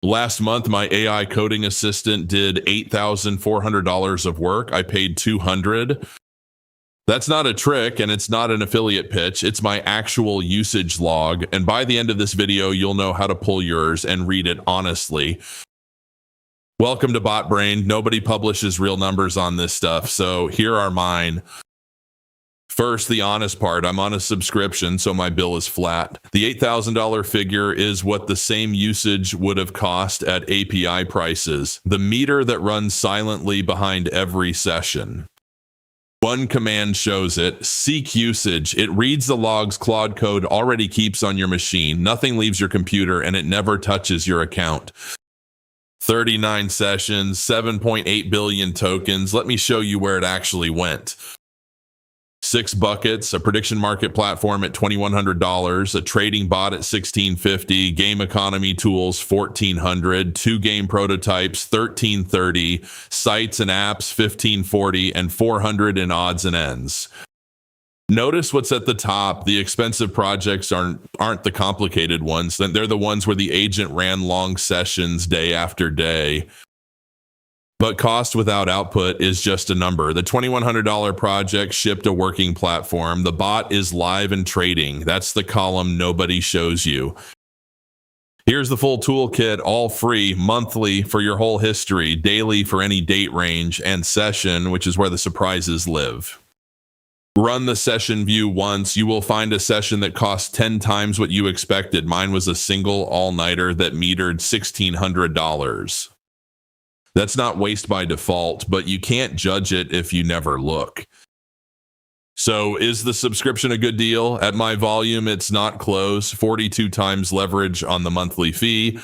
Last month, my AI coding assistant did $8,400 of work. I paid $200. That's not a trick, and it's not an affiliate pitch. It's my actual usage log. And by the end of this video, you'll know how to pull yours and read it honestly. Welcome to BotBrained. Nobody publishes real numbers on this stuff, so here are mine. First, the honest part. I'm on a subscription, so my bill is flat. The $8,000 figure is what the same usage would have cost at API prices. The meter that runs silently behind every session. One command shows it. Seek usage. It reads the logs Claude code already keeps on your machine. Nothing leaves your computer, and it never touches your account. 39 sessions, 7.8 billion tokens. Let me show you where it actually went. 6 buckets, a prediction market platform at $2,100, a trading bot at $1,650, game economy tools $1,400, 2 game prototypes $1,330, sites and apps $1,540, and 400 in odds and ends. Notice what's at the top. The expensive projects aren't the complicated ones. They're the ones where the agent ran long sessions day after day. But cost without output is just a number. The $2,100 project shipped a working platform. The bot is live and trading. That's the column nobody shows you. Here's the full toolkit, all free, monthly for your whole history, daily for any date range, and session, which is where the surprises live. Run the session view once. You will find a session that costs 10 times what you expected. Mine was a single all-nighter that metered $1,600. That's not waste by default, but you can't judge it if you never look. So is the subscription a good deal? At my volume, it's not close. 42 times leverage on the monthly fee.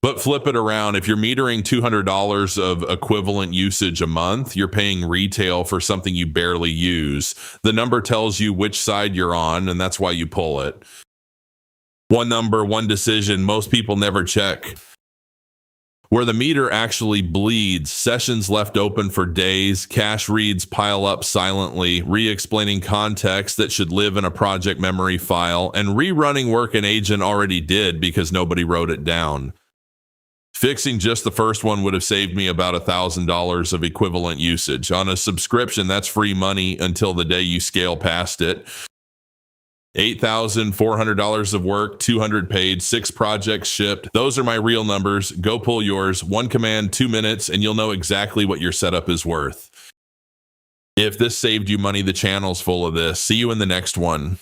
But flip it around. If you're metering $200 of equivalent usage a month, you're paying retail for something you barely use. The number tells you which side you're on, and that's why you pull it. One number, one decision. Most people never check. Where the meter actually bleeds, sessions left open for days, cache reads pile up silently, re-explaining context that should live in a project memory file, and rerunning work an agent already did because nobody wrote it down. Fixing just the first one would have saved me about $1,000 of equivalent usage. On a subscription, that's free money until the day you scale past it. $8,400 of work, 200 paid, 6 projects shipped. Those are my real numbers. Go pull yours. 1 command, 2 minutes, and you'll know exactly what your setup is worth. If this saved you money, the channel's full of this. See you in the next one.